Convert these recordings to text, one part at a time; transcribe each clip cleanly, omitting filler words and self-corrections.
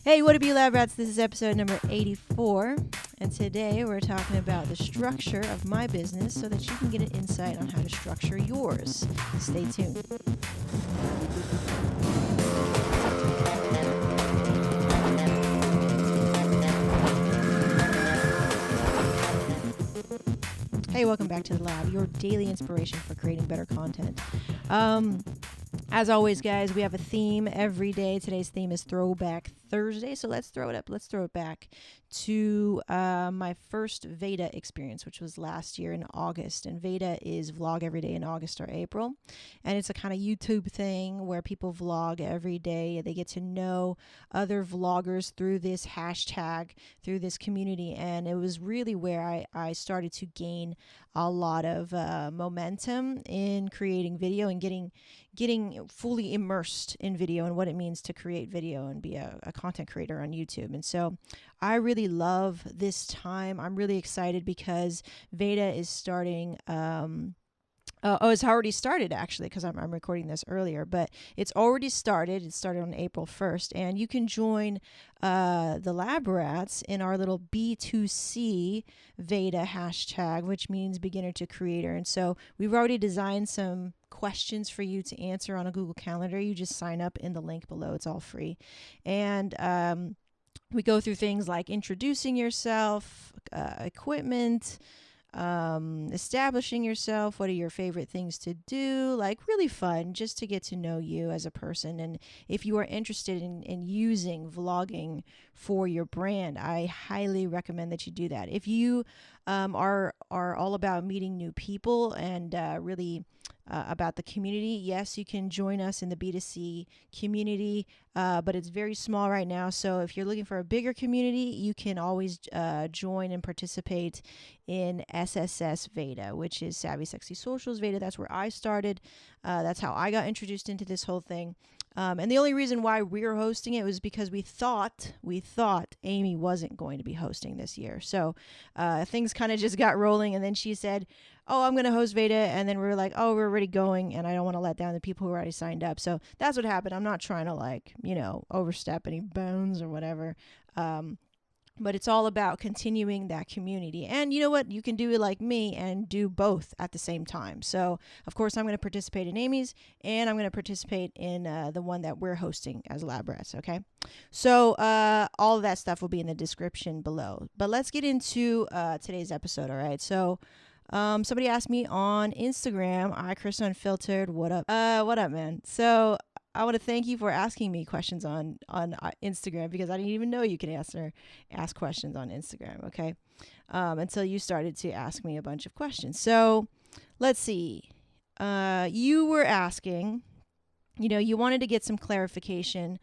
Hey, what up, you Lab Rats? This is episode number 84, and today we're talking about the structure of my business so that you can get an insight on how to structure yours. Stay tuned. Hey, welcome back to the Lab, your daily inspiration for creating better content. As always, guys, we have a theme every day. Today's theme is Throwback Thursday, so let's throw it up. Let's throw it back to my first Veda experience, which was last year in August. And Veda is vlog every day in August or April. And it's a kind of YouTube thing where people vlog every day. They get to know other vloggers through this hashtag, through this community. And it was really where I started to gain a lot of momentum in creating video and getting fully immersed in video and what it means to create video and be a content creator on YouTube. And so I really love this time. I'm really excited because Veda is starting. It's already started, actually, because I'm recording this earlier, but it's already started. It started on April 1st, and you can join the Lab Rats in our little B2C Veda hashtag, which means beginner to creator. And so we've already designed some questions for you to answer on a Google Calendar. You just sign up in the link below. It's all free. And we go through things like introducing yourself, equipment, establishing yourself, what are your favorite things to do, like really fun just to get to know you as a person. And if you are interested in using vlogging for your brand, I highly recommend that you do that. If you are all about meeting new people and really about the community, yes, you can join us in the B2C community, but it's very small right now. So if you're looking for a bigger community, you can always join and participate in SSS Veda, which is Savvy Sexy Socials Veda. That's where I started. That's how I got introduced into this whole thing. And the only reason why we're hosting it was because we thought Amy wasn't going to be hosting this year. So things kind of just got rolling, and then she said, oh, I'm going to host Veda. And then we were like, oh, we're already going, and I don't want to let down the people who already signed up. So that's what happened. I'm not trying to overstep any bounds or whatever. But it's all about continuing that community. And you know what? You can do it like me and do both at the same time. So, of course, I'm going to participate in Amy's, and I'm going to participate in the one that we're hosting as Lab Rats, okay? So, all of that stuff will be in the description below. But let's get into today's episode, all right? So, somebody asked me on Instagram, Chris Unfiltered, what up? What up, man? So, I want to thank you for asking me questions on Instagram, because I didn't even know you can ask questions on Instagram, okay? Until you started to ask me a bunch of questions. So let's see. You were asking, you wanted to get some clarification.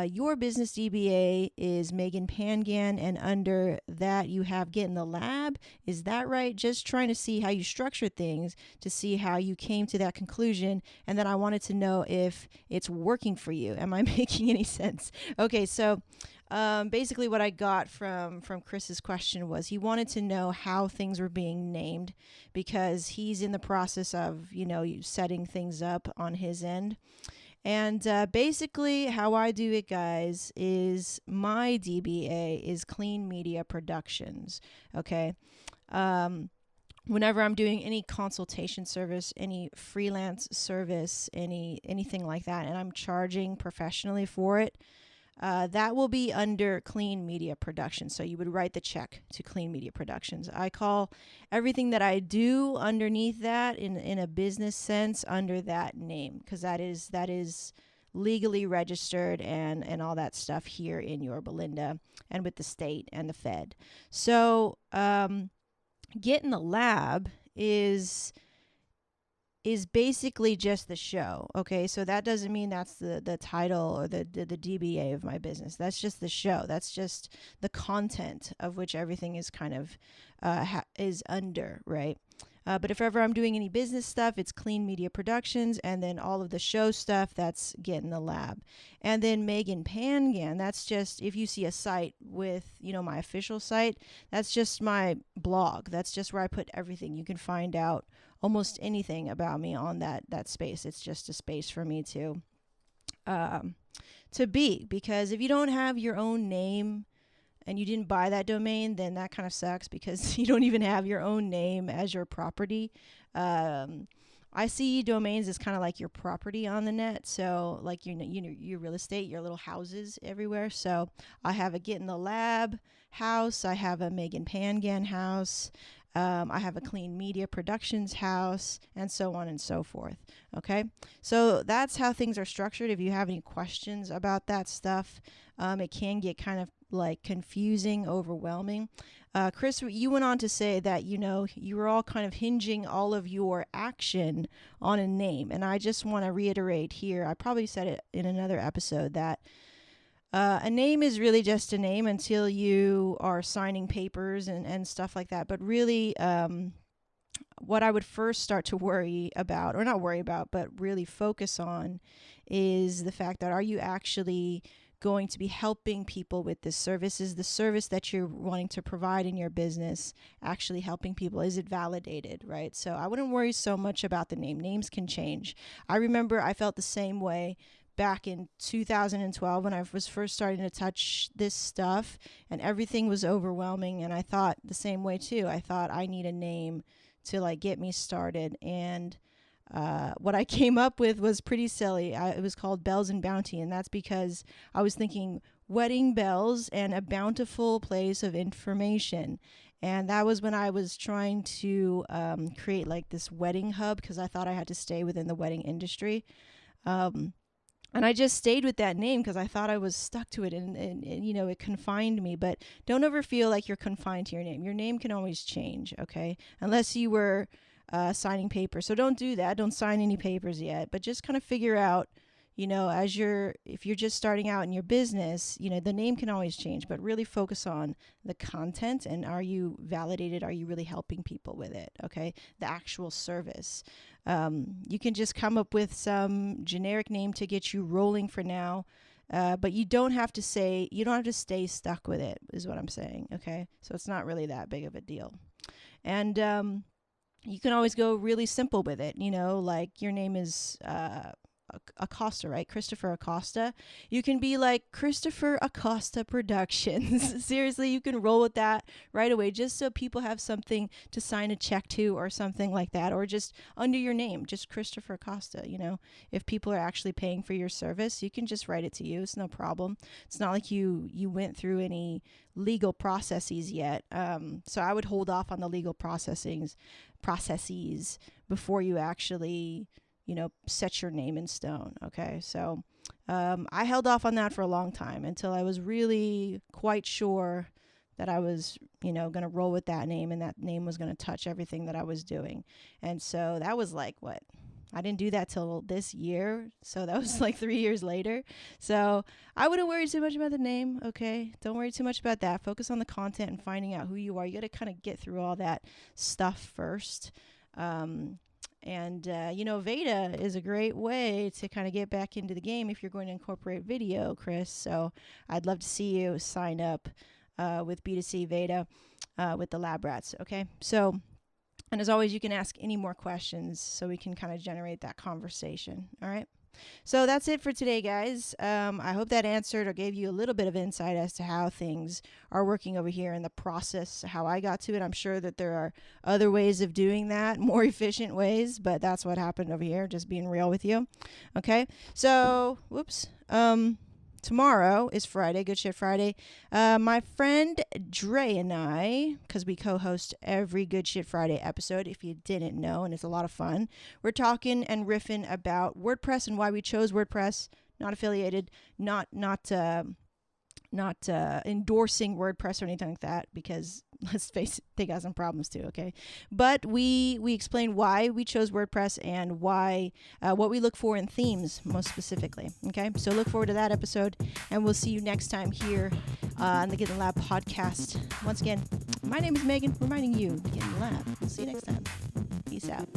Your business DBA is Megan Pangan, and under that you have Get in the Lab. Is that right? Just trying to see how you structure things to see how you came to that conclusion. And then I wanted to know if it's working for you. Am I making any sense? Okay, so basically what I got from Chris's question was he wanted to know how things were being named, because he's in the process of, setting things up on his end. And basically how I do it, guys, is my DBA is Clean Media Productions, okay? Whenever I'm doing any consultation service, any freelance service, anything like that, and I'm charging professionally for it, that will be under Clean Media Productions. So you would write the check to Clean Media Productions. I call everything that I do underneath that in a business sense under that name, because that is legally registered and all that stuff here in Yorba Linda and with the state and the Fed. So Get in the Lab is basically just the show, okay? So that doesn't mean that's the title or the DBA of my business. That's just the show. That's just the content of which everything is kind of is under, right? But if ever I'm doing any business stuff, it's Clean Media Productions, and then all of the show stuff, that's Get in the Lab. And then Megan Pangan, that's just, if you see a site with, my official site, that's just my blog. That's just where I put everything. You can find out almost anything about me on that space. It's just a space for me to to be, because if you don't have your own name and you didn't buy that domain, then that kind of sucks because you don't even have your own name as your property. I see domains as kind of like your property on the net. So like, your real estate, your little houses everywhere. So I have a Get in the Lab house. I have a Megan Pangan house. I have a Clean Media Productions house, and so on and so forth. Okay, so that's how things are structured. If you have any questions about that stuff, it can get kind of like confusing, overwhelming. Chris, you went on to say that, you were all kind of hinging all of your action on a name. And I just want to reiterate here, I probably said it in another episode, that a name is really just a name until you are signing papers and stuff like that. But really, what I would first start to worry about, or not worry about, but really focus on, is the fact that, are you actually going to be helping people with this service? Is the service that you're wanting to provide in your business actually helping people? Is it validated, right? So I wouldn't worry so much about the name. Names can change. I remember I felt the same way back in 2012 when I was first starting to touch this stuff and everything was overwhelming, and I thought the same way too. I thought, I need a name to like get me started, and what I came up with was pretty silly. It was called Bells and Bounty, and that's because I was thinking wedding bells and a bountiful place of information. And that was when I was trying to create like this wedding hub, because I thought I had to stay within the wedding industry. And I just stayed with that name because I thought I was stuck to it, and it confined me. But don't ever feel like you're confined to your name. Your name can always change, okay? Unless you were signing papers. So don't do that. Don't sign any papers yet, but just kind of figure out, if you're just starting out in your business, the name can always change, but really focus on the content, and are you validated? Are you really helping people with it? Okay. The actual service. You can just come up with some generic name to get you rolling for now. But you don't have to stay stuck with it, is what I'm saying. Okay. So it's not really that big of a deal. And, you can always go really simple with it, like your name is Acosta, right? Christopher Acosta. You can be like Christopher Acosta Productions. Seriously, you can roll with that right away, just so people have something to sign a check to or something like that, or just under your name, just Christopher Acosta. If people are actually paying for your service, you can just write it to you. It's no problem. It's not like you went through any legal processes yet. So I would hold off on the legal processes before you actually, set your name in stone. Okay. So, I held off on that for a long time until I was really quite sure that I was, going to roll with that name, and that name was going to touch everything that I was doing. And so that was like, I didn't do that till this year. So that was like 3 years later. So I wouldn't worry too much about the name. Okay. Don't worry too much about that. Focus on the content and finding out who you are. You got to kind of get through all that stuff first. Veda is a great way to kind of get back into the game if you're going to incorporate video, Chris. So I'd love to see you sign up with B2C Veda with the Lab Rats. Okay. So, and as always, you can ask any more questions so we can kind of generate that conversation. All right. So that's it for today, guys. I hope that answered or gave you a little bit of insight as to how things are working over here in the process, how I got to it. I'm sure that there are other ways of doing that, more efficient ways, but that's what happened over here, just being real with you. Okay. So, tomorrow is Friday, Good Shit Friday. My friend Dre and I, because we co-host every Good Shit Friday episode, if you didn't know, and it's a lot of fun, we're talking and riffing about WordPress and why we chose WordPress. Not affiliated, not endorsing WordPress or anything like that, because let's face it, they got some problems too. Okay. But we explain why we chose WordPress and why, what we look for in themes most specifically. Okay. So look forward to that episode, and we'll see you next time here on the Get in the Lab podcast. Once again, my name is Megan, reminding you to get in the lab. We'll see you next time. Peace out.